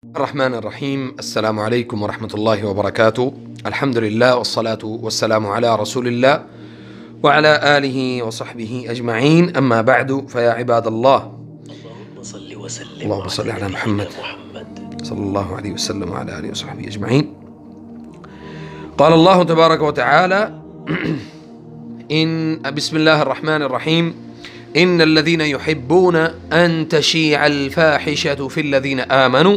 الرحمن الرحیم السلام علیکم ورحمۃ اللہ وبرکاتہ الحمد للہ والصلاة والسلام علی رسول اللہ وعلی آلہ وصحبہ اجمعین اما بعد فیا عباد اللہ اللہم صل علی محمد صلی اللہ علیہ وسلم وعلی آلہ وصحبہ اجمعین. قال اللہ تبارک وتعالی بسم اللہ الرحمن الرحیم ان الذین یحبون ان تشیع الفاحشة فی الذین آمنوا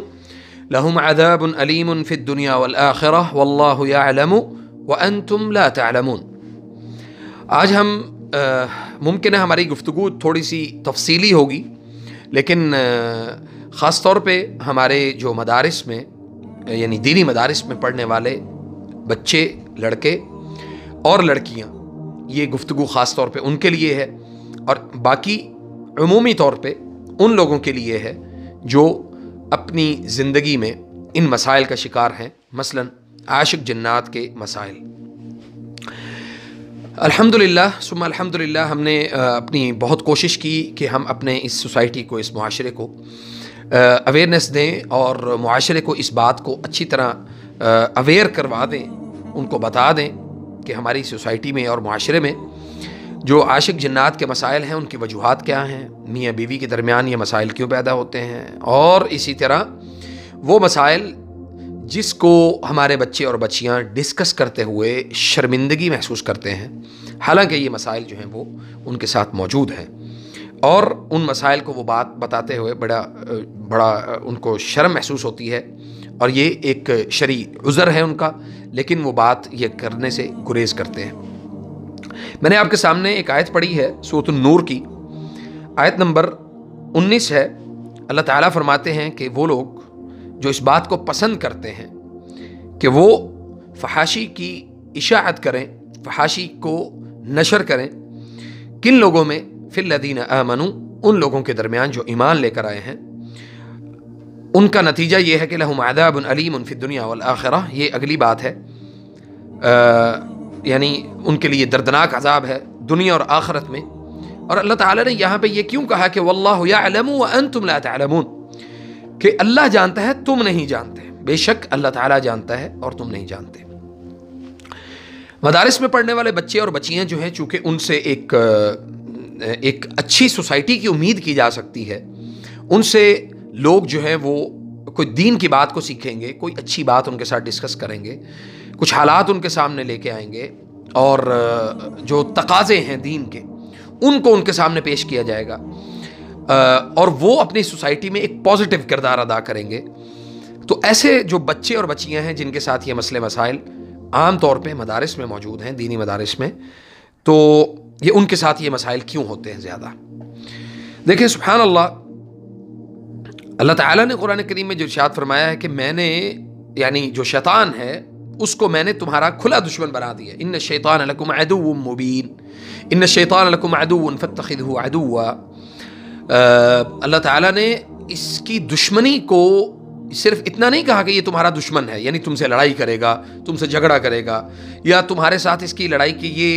لهم عذاب علیم فی الدنیا والآخرہ واللہ یعلم وانتم لا تعلمون. آج ہم ممکن ہے ہماری گفتگو تھوڑی سی تفصیلی ہوگی، لیکن خاص طور پہ ہمارے جو مدارس میں یعنی دینی مدارس میں پڑھنے والے بچے، لڑکے اور لڑکیاں، یہ گفتگو خاص طور پہ ان کے لیے ہے، اور باقی عمومی طور پہ ان لوگوں کے لیے ہے جو اپنی زندگی میں ان مسائل کا شکار ہیں، مثلا عاشق جنات کے مسائل. الحمدللہ ثم الحمدللہ ہم نے اپنی بہت کوشش کی کہ ہم اپنے اس سوسائٹی کو، اس معاشرے کو اویئرنیس دیں اور معاشرے کو اس بات کو اچھی طرح اویئر کروا دیں، ان کو بتا دیں کہ ہماری سوسائٹی میں اور معاشرے میں جو عاشق جنات کے مسائل ہیں ان کی وجوہات کیا ہیں، میاں بیوی کے درمیان یہ مسائل کیوں پیدا ہوتے ہیں، اور اسی طرح وہ مسائل جس کو ہمارے بچے اور بچیاں ڈسکس کرتے ہوئے شرمندگی محسوس کرتے ہیں، حالانکہ یہ مسائل جو ہیں وہ ان کے ساتھ موجود ہیں، اور ان مسائل کو وہ بات بتاتے ہوئے بڑا ان کو شرم محسوس ہوتی ہے، اور یہ ایک شرعی عذر ہے ان کا، لیکن وہ بات یہ کرنے سے گریز کرتے ہیں. میں نے آپ کے سامنے ایک آیت پڑھی ہے سورۃ النور کی، آیت نمبر 19 ہے. اللہ تعالیٰ فرماتے ہیں کہ وہ لوگ جو اس بات کو پسند کرتے ہیں کہ وہ فحاشی کی اشاعت کریں، فحاشی کو نشر کریں، کن لوگوں میں؟ فی الذین آمنوا، ان لوگوں کے درمیان جو ایمان لے کر آئے ہیں. ان کا نتیجہ یہ ہے کہ لہم عذاب علیم فی الدنیا والآخرہ، یہ اگلی بات ہے، یعنی ان کے لیے دردناک عذاب ہے دنیا اور آخرت میں. اور اللہ تعالیٰ نے یہاں پہ یہ کیوں کہا کہ واللہ یعلم وانتم لا تعلمون، کہ اللہ جانتا ہے تم نہیں جانتے. بے شک اللہ تعالیٰ جانتا ہے اور تم نہیں جانتے. مدارس میں پڑھنے والے بچے اور بچیاں جو ہیں، چونکہ ان سے ایک اچھی سوسائٹی کی امید کی جا سکتی ہے، ان سے لوگ جو ہیں وہ کوئی دین کی بات کو سیکھیں گے، کوئی اچھی بات ان کے ساتھ ڈسکس کریں گے، کچھ حالات ان کے سامنے لے کے آئیں گے، اور جو تقاضے ہیں دین کے ان کو ان کے سامنے پیش کیا جائے گا، اور وہ اپنی سوسائٹی میں ایک پازیٹیو کردار ادا کریں گے. تو ایسے جو بچے اور بچیاں ہیں جن کے ساتھ یہ مسئلے مسائل عام طور پہ مدارس میں موجود ہیں، دینی مدارس میں، تو یہ ان کے ساتھ یہ مسائل کیوں ہوتے ہیں زیادہ؟ دیکھیں سبحان اللہ، اللہ تعالیٰ نے قرآن کریم میں جو ارشاد فرمایا ہے کہ میں نے، یعنی جو شیطان ہے اس کو میں نے تمہارا کھلا دشمن بنا دیا. ان الشیطان لکم عدو مبین، ان الشیطان لکم عدو فاتخذہ عدوا. اللہ تعالیٰ نے اس کی دشمنی کو صرف اتنا نہیں کہا کہ یہ تمہارا دشمن ہے، یعنی تم سے لڑائی کرے گا، تم سے جھگڑا کرے گا، یا تمہارے ساتھ اس کی لڑائی کی یہ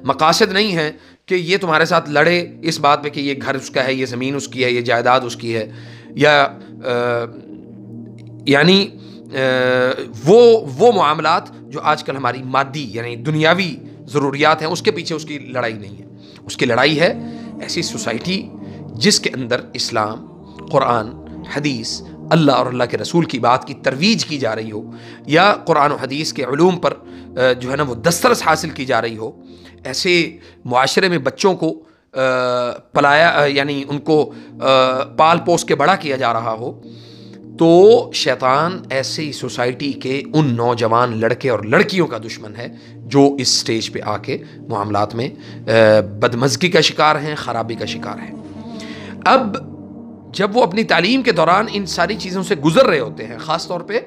مقاصد نہیں ہے کہ یہ تمہارے ساتھ لڑے اس بات پہ کہ یہ گھر اس کا ہے، یہ زمین اس کی ہے، یہ جائیداد اس کی ہے، یا یعنی وہ معاملات جو آج کل ہماری مادی یعنی دنیاوی ضروریات ہیں اس کے پیچھے اس کی لڑائی نہیں ہے. اس کی لڑائی ہے ایسی سوسائٹی جس کے اندر اسلام، قرآن، حدیث، اللہ اور اللہ کے رسول کی بات کی ترویج کی جا رہی ہو، یا قرآن و حدیث کے علوم پر جو ہے نا وہ دسترس حاصل کی جا رہی ہو. ایسے معاشرے میں بچوں کو پلایا، یعنی ان کو پال پوس کے بڑا کیا جا رہا ہو، تو شیطان ایسی سوسائٹی کے ان نوجوان لڑکے اور لڑکیوں کا دشمن ہے جو اس سٹیج پہ آ کے معاملات میں بدمزگی کا شکار ہیں، خرابی کا شکار ہیں. اب جب وہ اپنی تعلیم کے دوران ان ساری چیزوں سے گزر رہے ہوتے ہیں، خاص طور پہ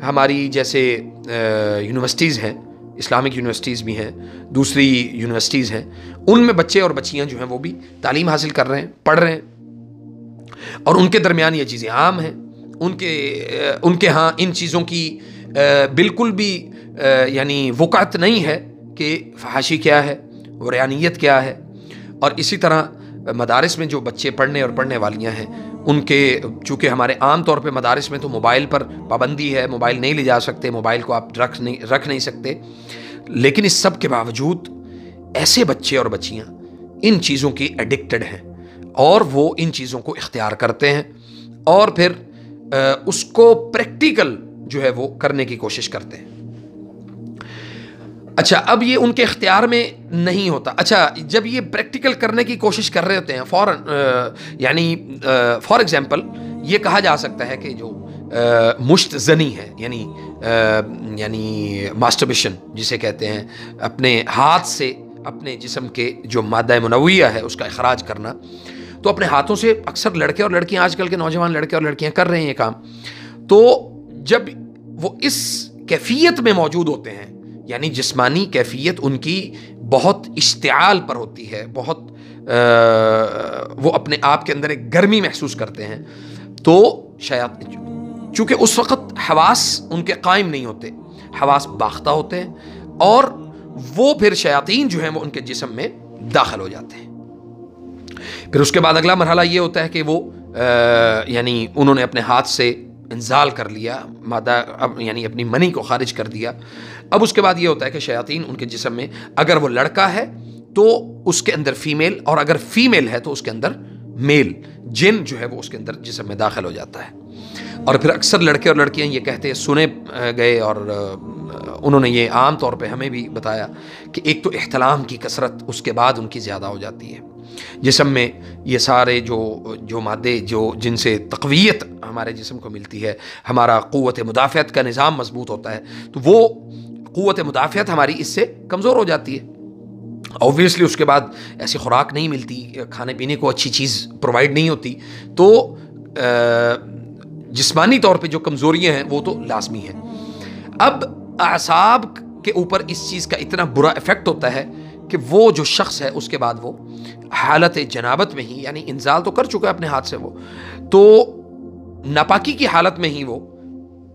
ہماری جیسے یونیورسٹیز ہیں، اسلامک یونیورسٹیز بھی ہیں، دوسری یونیورسٹیز ہیں، ان میں بچے اور بچیاں جو ہیں وہ بھی تعلیم حاصل کر رہے ہیں، پڑھ رہے ہیں، اور ان کے درمیان یہ چیزیں عام ہیں. ان کے ہاں ان چیزوں کی بالکل بھی یعنی وقعت نہیں ہے کہ فحاشی کیا ہے، عریانیت کیا ہے. اور اسی طرح مدارس میں جو بچے پڑھنے اور پڑھنے والیاں ہیں ان کے چونکہ ہمارے عام طور پہ مدارس میں تو موبائل پر پابندی ہے، موبائل نہیں لے جا سکتے، موبائل کو آپ رکھ نہیں سکتے، لیکن اس سب کے باوجود ایسے بچے اور بچیاں ان چیزوں کی ایڈکٹڈ ہیں اور وہ ان چیزوں کو اختیار کرتے ہیں اور پھر اس کو پریکٹیکل جو ہے وہ کرنے کی کوشش کرتے ہیں۔ اچھا، اب یہ ان کے اختیار میں نہیں ہوتا۔ اچھا، جب یہ پریکٹیکل کرنے کی کوشش کر رہے ہوتے ہیں فار ایگزامپل یہ کہا جا سکتا ہے کہ جو مشت زنی ہے، یعنی ماسٹربیشن جسے کہتے ہیں، اپنے ہاتھ سے اپنے جسم کے جو مادہ منویہ ہے اس کا اخراج کرنا، تو اپنے ہاتھوں سے اکثر لڑکے اور لڑکیاں، آج کل کے نوجوان لڑکے اور لڑکیاں کر رہے ہیں یہ کام۔ تو جب وہ اس کیفیت میں موجود ہوتے ہیں، یعنی جسمانی کیفیت ان کی بہت اشتعال پر ہوتی ہے، بہت وہ اپنے آپ کے اندر ایک گرمی محسوس کرتے ہیں، تو شاید چونکہ اس وقت حواس ان کے قائم نہیں ہوتے، حواس باختہ ہوتے ہیں، اور وہ پھر شیاطین جو ہیں وہ ان کے جسم میں داخل ہو جاتے ہیں۔ پھر اس کے بعد اگلا مرحلہ یہ ہوتا ہے کہ وہ یعنی انہوں نے اپنے ہاتھ سے انزال کر لیا مادہ، یعنی اپنی منی کو خارج کر دیا۔ اب اس کے بعد یہ ہوتا ہے کہ شیاطین ان کے جسم میں، اگر وہ لڑکا ہے تو اس کے اندر فیمیل، اور اگر فیمیل ہے تو اس کے اندر میل، جن جو ہے وہ اس کے اندر جسم میں داخل ہو جاتا ہے۔ اور پھر اکثر لڑکے اور لڑکیاں یہ کہتے سنے گئے، اور انہوں نے یہ عام طور پہ ہمیں بھی بتایا کہ ایک تو احتلام کی کثرت اس کے بعد ان کی زیادہ ہو جاتی ہے، جسم میں یہ سارے جو مادے جن سے تقویت ہمارے جسم کو ملتی ہے، ہمارا قوت مدافعت کا نظام مضبوط ہوتا ہے، تو وہ قوت مدافعت ہماری اس سے کمزور ہو جاتی ہے۔ اوبویسلی اس کے بعد ایسی خوراک نہیں ملتی، کھانے پینے کو اچھی چیز پرووائڈ نہیں ہوتی، تو جسمانی طور پہ جو کمزوریاں ہیں وہ تو لازمی ہیں۔ اب اعصاب کے اوپر اس چیز کا اتنا برا ایفیکٹ ہوتا ہے کہ وہ جو شخص ہے اس کے بعد وہ حالت جنابت میں ہی، یعنی انزال تو کر چکا ہے اپنے ہاتھ سے، وہ تو ناپاکی کی حالت میں ہی وہ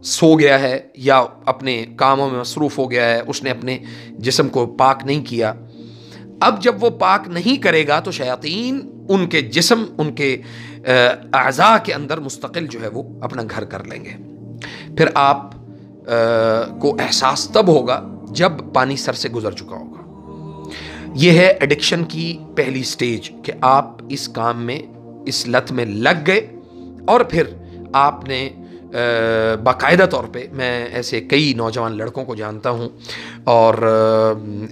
سو گیا ہے یا اپنے کاموں میں مصروف ہو گیا ہے، اس نے اپنے جسم کو پاک نہیں کیا۔ اب جب وہ پاک نہیں کرے گا تو شیاطین ان کے جسم، ان کے اعضاء کے اندر مستقل جو ہے وہ اپنا گھر کر لیں گے۔ پھر آپ کو احساس تب ہوگا جب پانی سر سے گزر چکا ہوگا۔ یہ ہے ایڈکشن کی پہلی سٹیج کہ آپ اس کام میں، اس لت میں لگ گئے، اور پھر آپ نے باقاعدہ طور پہ، میں ایسے کئی نوجوان لڑکوں کو جانتا ہوں اور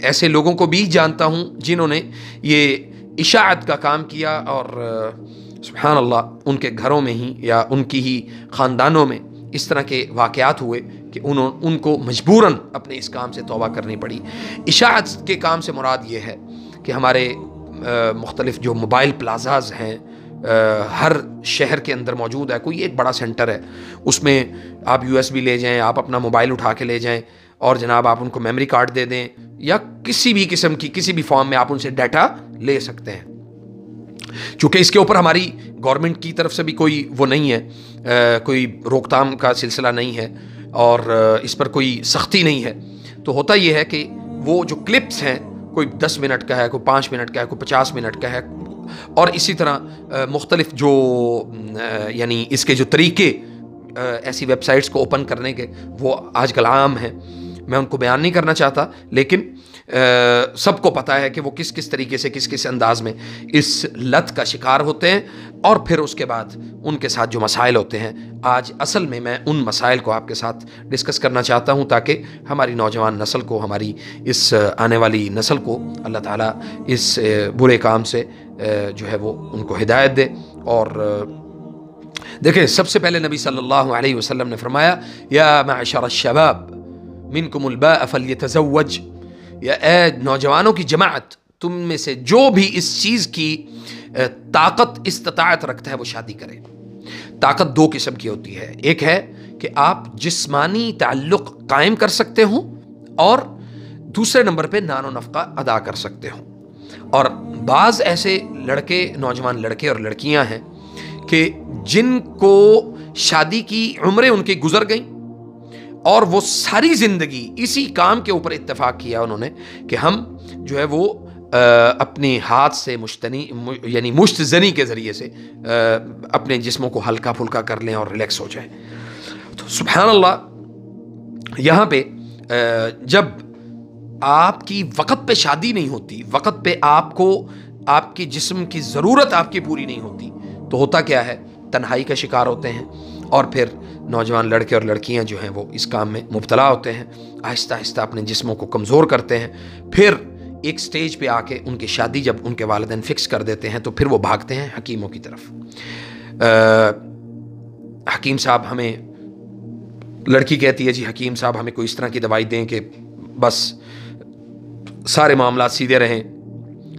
ایسے لوگوں کو بھی جانتا ہوں جنہوں نے یہ اشاعت کا کام کیا، اور سبحان اللہ ان کے گھروں میں ہی یا ان کی ہی خاندانوں میں اس طرح کے واقعات ہوئے کہ ان کو مجبوراً اپنے اس کام سے توبہ کرنی پڑی۔ اشاعت کے کام سے مراد یہ ہے کہ ہمارے مختلف جو موبائل پلازاز ہیں ہر شہر کے اندر موجود ہے، کوئی ایک بڑا سینٹر ہے، اس میں آپ USB لے جائیں، آپ اپنا موبائل اٹھا کے لے جائیں اور جناب آپ ان کو میموری کارڈ دے دیں، یا کسی بھی قسم کی کسی بھی فارم میں آپ ان سے ڈیٹا لے سکتے ہیں۔ چونکہ اس کے اوپر ہماری گورنمنٹ کی طرف سے بھی کوئی وہ نہیں ہے، کوئی روک تھام کا سلسلہ نہیں ہے، اور اس پر کوئی سختی نہیں ہے، تو ہوتا یہ ہے کہ وہ جو کلپس ہیں، کوئی 10 منٹ کا ہے، کوئی 5 منٹ کا ہے، کوئی 50 منٹ کا ہے، اور اسی طرح مختلف جو یعنی اس کے جو طریقے ایسی ویب سائٹس کو اوپن کرنے کے وہ آج کل عام ہیں، میں ان کو بیان نہیں کرنا چاہتا، لیکن سب کو پتہ ہے کہ وہ کس کس طریقے سے، کس کس انداز میں اس لت کا شکار ہوتے ہیں، اور پھر اس کے بعد ان کے ساتھ جو مسائل ہوتے ہیں۔ آج اصل میں ان مسائل کو آپ کے ساتھ ڈسکس کرنا چاہتا ہوں تاکہ ہماری نوجوان نسل کو، ہماری اس آنے والی نسل کو اللہ تعالیٰ اس برے کام سے جو ہے وہ ان کو ہدایت دے۔ اور دیکھیں، سب سے پہلے نبی صلی اللہ علیہ وسلم نے فرمایا، یا معشر الشباب منکم الباء فلیتزوج، یا اے نوجوانوں کی جماعت، تم میں سے جو بھی اس چیز کی طاقت استطاعت رکھتا ہے وہ شادی کرے۔ طاقت 2 قسم کی ہوتی ہے، ایک ہے کہ آپ جسمانی تعلق قائم کر سکتے ہوں، اور دوسرے نمبر پہ نان و نفقہ ادا کر سکتے ہوں۔ اور بعض ایسے لڑکے، نوجوان لڑکے اور لڑکیاں ہیں کہ جن کو شادی کی عمریں ان کی گزر گئیں، اور وہ ساری زندگی اسی کام کے اوپر اتفاق کیا انہوں نے کہ ہم جو ہے وہ اپنے ہاتھ سے یعنی مشت زنی کے ذریعے سے اپنے جسموں کو ہلکا پھلکا کر لیں اور ریلیکس ہو جائیں. تو سبحان اللہ، یہاں پہ جب آپ کی وقت پہ شادی نہیں ہوتی، وقت پہ آپ کو آپ کے جسم کی ضرورت آپ کی پوری نہیں ہوتی، تو ہوتا کیا ہے؟ تنہائی کا شکار ہوتے ہیں، اور پھر نوجوان لڑکے اور لڑکیاں جو ہیں وہ اس کام میں مبتلا ہوتے ہیں، آہستہ آہستہ اپنے جسموں کو کمزور کرتے ہیں. پھر ایک سٹیج پہ آ کے ان کی شادی جب ان کے والدین فکس کر دیتے ہیں تو پھر وہ بھاگتے ہیں حکیموں کی طرف. حکیم صاحب ہمیں، لڑکی کہتی ہے جی حکیم صاحب ہمیں کوئی اس طرح کی دوائی دیں کہ بس سارے معاملات سیدھے رہیں.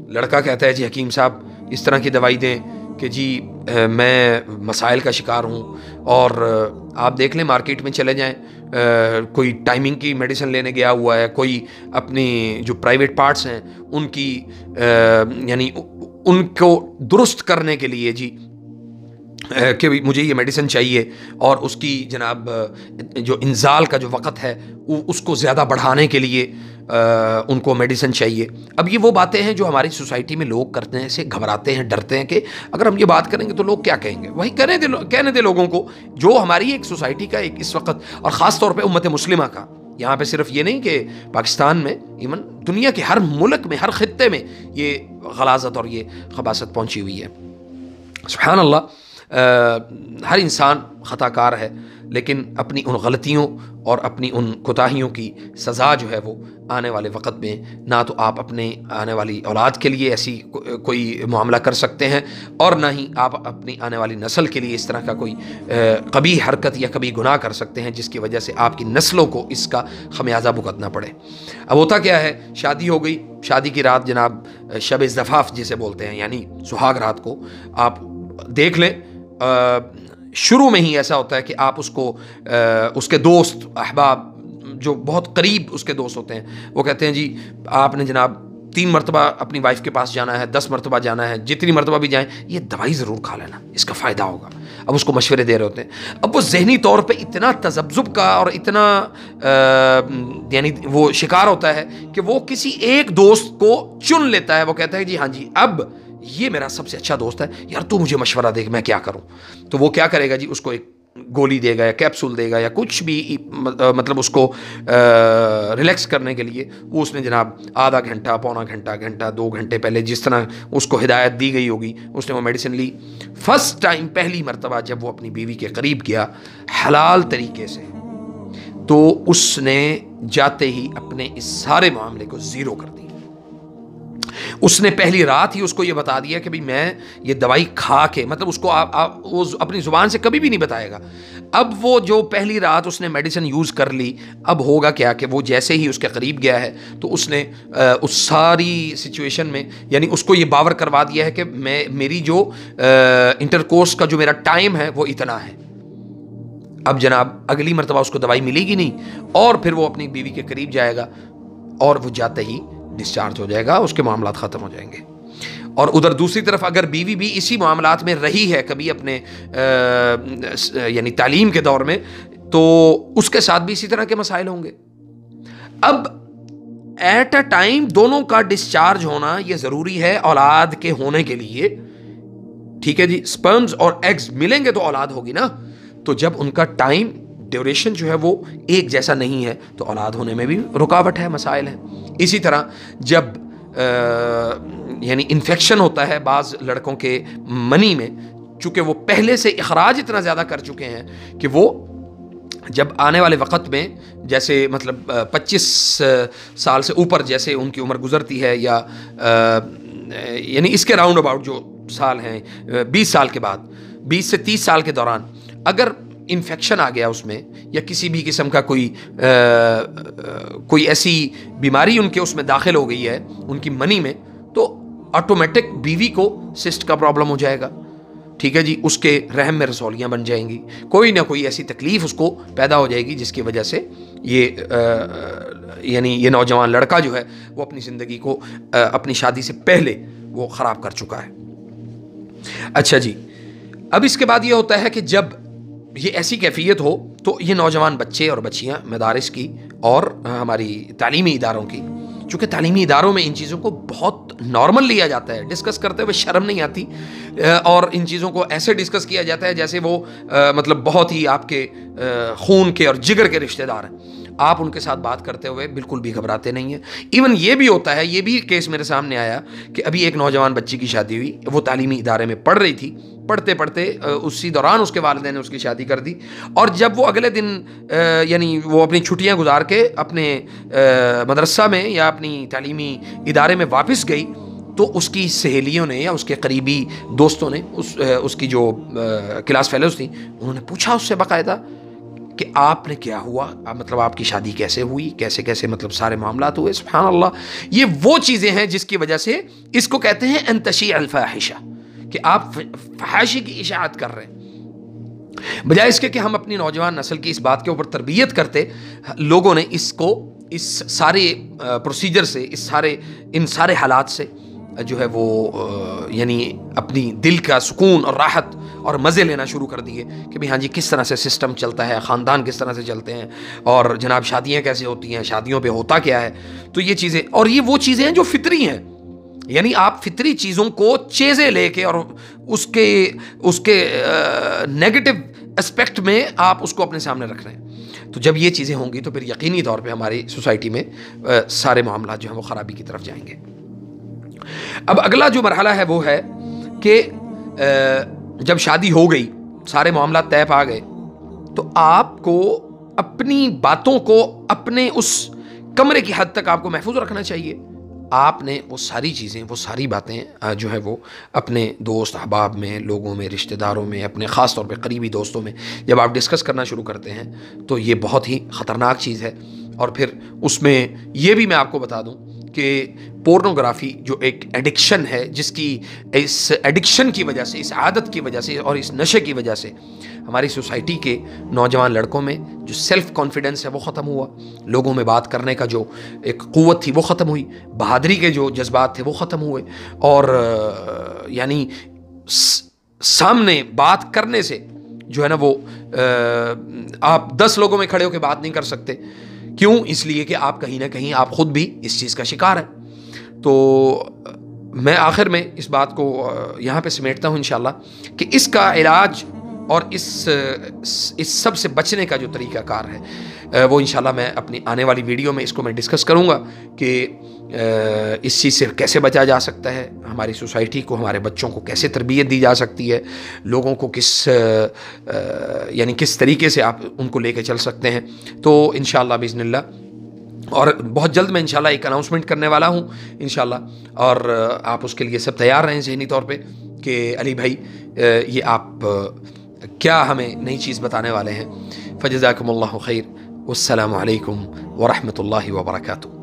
لڑکا کہتا ہے جی حکیم صاحب اس طرح کی دوائی دیں کہ جی میں مسائل کا شکار ہوں، اور آپ دیکھ لیں مارکیٹ میں چلے جائیں، کوئی ٹائمنگ کی میڈیسن لینے گیا ہوا ہے، کوئی اپنی جو پرائیویٹ پارٹس ہیں ان کی یعنی ان کو درست کرنے کے لیے جی کہ مجھے یہ میڈیسن چاہیے، اور اس کی جناب جو انزال کا جو وقت ہے اس کو زیادہ بڑھانے کے لیے ان کو میڈیسن چاہیے. اب یہ وہ باتیں ہیں جو ہماری سوسائٹی میں لوگ کرتے ہیں، سے گھبراتے ہیں، ڈرتے ہیں کہ اگر ہم یہ بات کریں گے تو لوگ کیا کہیں گے. وہی کہنے دے لوگوں کو جو ہماری ایک سوسائٹی کا ایک اس وقت، اور خاص طور پہ امت مسلمہ کا، یہاں پہ صرف یہ نہیں کہ پاکستان میں، ایون دنیا کے ہر ملک میں، ہر خطے میں یہ غلاظت اور یہ خباثت پہنچی ہوئی ہے. سبحان اللہ، ہر انسان خطا کار ہے، لیکن اپنی ان غلطیوں اور اپنی ان کوتاہیوں کی سزا جو ہے وہ آنے والے وقت میں نہ تو آپ اپنے آنے والی اولاد کے لیے ایسی کوئی معاملہ کر سکتے ہیں، اور نہ ہی آپ اپنی آنے والی نسل کے لیے اس طرح کا کوئی قبیح حرکت یا کبھی گناہ کر سکتے ہیں جس کی وجہ سے آپ کی نسلوں کو اس کا خمیازہ بھگتنا پڑے. اب ہوتا کیا ہے، شادی ہو گئی، شادی کی رات جناب شب زفاف جسے بولتے ہیں، یعنی سہاگ رات کو آپ دیکھ لیں. شروع میں ہی ایسا ہوتا ہے کہ آپ اس کو اس کے دوست احباب جو بہت قریب اس کے دوست ہوتے ہیں وہ کہتے ہیں جی آپ نے جناب 3 مرتبہ اپنی وائف کے پاس جانا ہے، 10 مرتبہ جانا ہے، جتنی مرتبہ بھی جائیں یہ دوائی ضرور کھا لینا، اس کا فائدہ ہوگا. اب اس کو مشورے دے رہے ہوتے ہیں. اب وہ ذہنی طور پہ اتنا تذبذب کا اور اتنا یعنی وہ شکار ہوتا ہے کہ وہ کسی ایک دوست کو چن لیتا ہے. وہ کہتا ہے جی ہاں جی اب یہ میرا سب سے اچھا دوست ہے، یار تو مجھے مشورہ دے کہ میں کیا کروں. تو وہ کیا کرے گا جی، اس کو ایک گولی دے گا یا کیپسول دے گا یا کچھ بھی، مطلب اس کو ریلیکس کرنے کے لیے وہ اس نے جناب آدھا گھنٹہ، پونا گھنٹہ، 2 گھنٹے پہلے جس طرح اس کو ہدایت دی گئی ہوگی اس نے وہ میڈیسن لی. فرسٹ ٹائم، پہلی مرتبہ جب وہ اپنی بیوی کے قریب گیا حلال طریقے سے، تو اس نے جاتے ہی اپنے اس سارے معاملے کو زیرو کر دیا. اس نے پہلی رات ہی اس کو یہ بتا دیا کہ بھئی میں یہ دوائی کھا کے، مطلب اس کو وہ اپنی زبان سے کبھی بھی نہیں بتائے گا. اب وہ جو پہلی رات اس نے میڈیسن یوز کر لی، اب ہوگا کیا کہ وہ جیسے ہی اس کے قریب گیا ہے تو اس نے اس ساری سچویشن میں یعنی اس کو یہ باور کروا دیا ہے کہ میری جو انٹرکورس کا جو میرا ٹائم ہے وہ اتنا ہے. اب جناب اگلی مرتبہ اس کو دوائی ملے گی نہیں، اور پھر وہ اپنی بیوی کے قریب جائے گا اور وہ جاتے ہی ڈسچارج ہو جائے گا، اس کے معاملات ختم ہو جائیں گے. اور ادھر دوسری طرف اگر بیوی بھی اسی معاملات میں رہی ہے کبھی اپنے یعنی تعلیم کے دور میں، تو اس کے ساتھ بھی اسی طرح کے مسائل ہوں گے. اب ایٹ اے ٹائم دونوں کا ڈسچارج ہونا یہ ضروری ہے اولاد کے ہونے کے لیے. ٹھیک ہے جی، سپرمز اور ایگز ملیں گے تو اولاد ہوگی نا. تو جب ان کا ٹائم ڈیوریشن جو ہے وہ ایک جیسا نہیں ہے تو اولاد ہونے میں بھی رکاوٹ ہے، مسائل ہیں. اسی طرح جب یعنی انفیکشن ہوتا ہے بعض لڑکوں کے منی میں، چونکہ وہ پہلے سے اخراج اتنا زیادہ کر چکے ہیں کہ وہ جب آنے والے وقت میں جیسے مطلب 25 سال سے اوپر جیسے ان کی عمر گزرتی ہے، یا یعنی اس کے راؤنڈ اباؤٹ جو سال ہیں 20 سال کے بعد، 20 سے 30 سال کے دوران اگر انفیکشن آ گیا اس میں، یا کسی بھی قسم کا کوئی ایسی بیماری ان کے اس میں داخل ہو گئی ہے ان کی منی میں، تو آٹومیٹک بیوی کو سسٹ کا پرابلم ہو جائے گا. ٹھیک ہے جی، اس کے رحم میں رسولیاں بن جائیں گی، کوئی نہ کوئی ایسی تکلیف اس کو پیدا ہو جائے گی جس کی وجہ سے یعنی یہ نوجوان لڑکا جو ہے وہ اپنی زندگی کو اپنی شادی سے پہلے وہ خراب کر چکا ہے. اچھا جی، اب اس کے بعد یہ ہوتا ہے کہ جب یہ ایسی کیفیت ہو تو یہ نوجوان بچے اور بچیاں مدارس کی اور ہماری تعلیمی اداروں کی، چونکہ تعلیمی اداروں میں ان چیزوں کو بہت نارمل لیا جاتا ہے، ڈسکس کرتے ہوئے شرم نہیں آتی، اور ان چیزوں کو ایسے ڈسکس کیا جاتا ہے جیسے وہ مطلب بہت ہی آپ کے خون کے اور جگر کے رشتہ دار ہیں۔ آپ ان کے ساتھ بات کرتے ہوئے بالکل بھی گھبراتے نہیں ہیں۔ ایون یہ بھی ہوتا ہے، یہ بھی کیس میرے سامنے آیا کہ ابھی ایک نوجوان بچی کی شادی ہوئی، وہ تعلیمی ادارے میں پڑھ رہی تھی، پڑھتے پڑھتے اسی دوران اس کے والدین نے اس کی شادی کر دی، اور جب وہ اگلے دن یعنی وہ اپنی چھٹیاں گزار کے اپنے مدرسہ میں یا اپنی تعلیمی ادارے میں واپس گئی، تو اس کی سہیلیوں نے یا اس کے قریبی دوستوں نے اس کی جو کلاس فیلوز تھیں، انہوں نے پوچھا اس سے باقاعدہ کہ آپ نے کیا ہوا، مطلب آپ کی شادی کیسے ہوئی، کیسے کیسے مطلب سارے معاملات ہوئے۔ سبحان اللہ، یہ وہ چیزیں ہیں جس کی وجہ سے اس کو کہتے ہیں ان تشیع الفاحشہ، کہ آپ فحاشی کی اشاعت کر رہے ہیں۔ بجائے اس کے کہ ہم اپنی نوجوان نسل کی اس بات کے اوپر تربیت کرتے، لوگوں نے اس کو اس سارے پروسیجر سے، ان سارے حالات سے جو ہے وہ یعنی اپنی دل کا سکون اور راحت اور مزے لینا شروع کر دیے کہ بھئی ہاں جی کس طرح سے سسٹم چلتا ہے، خاندان کس طرح سے چلتے ہیں، اور جناب شادیاں کیسے ہوتی ہیں، شادیوں پہ ہوتا کیا ہے۔ تو یہ چیزیں، اور یہ وہ چیزیں ہیں جو فطری ہیں، یعنی آپ فطری چیزوں کو چیزیں لے کے اور اس کے نیگیٹو اسپیکٹ میں آپ اس کو اپنے سامنے رکھ رہے ہیں۔ تو جب یہ چیزیں ہوں گی تو پھر یقینی طور پہ ہماری سوسائٹی میں سارے معاملات جو ہیں وہ خرابی کی طرف جائیں گے۔ اب اگلا جو مرحلہ ہے وہ ہے کہ جب شادی ہو گئی، سارے معاملات طے پا گئے، تو آپ کو اپنی باتوں کو اپنے اس کمرے کی حد تک آپ کو محفوظ رکھنا چاہیے۔ آپ نے وہ ساری چیزیں، وہ ساری باتیں جو ہے وہ اپنے دوست احباب میں، لوگوں میں، رشتہ داروں میں، اپنے خاص طور پہ قریبی دوستوں میں جب آپ ڈسکس کرنا شروع کرتے ہیں تو یہ بہت ہی خطرناک چیز ہے۔ اور پھر اس میں یہ بھی میں آپ کو بتا دوں کہ پورنوگرافی جو ایک ایڈکشن ہے، جس کی اس ایڈکشن کی وجہ سے، اس عادت کی وجہ سے اور اس نشے کی وجہ سے ہماری سوسائٹی کے نوجوان لڑکوں میں جو سیلف کانفیڈنس ہے وہ ختم ہوا، لوگوں میں بات کرنے کا جو ایک قوت تھی وہ ختم ہوئی، بہادری کے جو جذبات تھے وہ ختم ہوئے، اور یعنی سامنے بات کرنے سے جو ہے نا وہ آپ 10 لوگوں میں کھڑے ہو کے بات نہیں کر سکتے۔ کیوں؟ اس لیے کہ آپ کہیں نہ کہیں آپ خود بھی اس چیز کا شکار ہیں۔ تو میں آخر میں اس بات کو یہاں پہ سمیٹتا ہوں انشاءاللہ کہ اس کا علاج اور اس سب سے بچنے کا جو طریقہ کار ہے وہ انشاءاللہ میں اپنی آنے والی ویڈیو میں اس کو میں ڈسکس کروں گا کہ اس چیز سے کیسے بچا جا سکتا ہے، ہماری سوسائٹی کو، ہمارے بچوں کو کیسے تربیت دی جا سکتی ہے، لوگوں کو یعنی کس طریقے سے آپ ان کو لے کے چل سکتے ہیں۔ تو انشاءاللہ باذن اللہ، اور بہت جلد میں انشاءاللہ ایک اناؤنسمنٹ کرنے والا ہوں انشاءاللہ، اور آپ اس کے لیے سب تیار رہیں ذہنی طور پہ کہ علی بھائی یہ آپ کیا ہمیں نئی چیز بتانے والے ہیں۔ فجزاکم اللہ خیر، والسلام علیکم ورحمۃ اللہ وبرکاتہ۔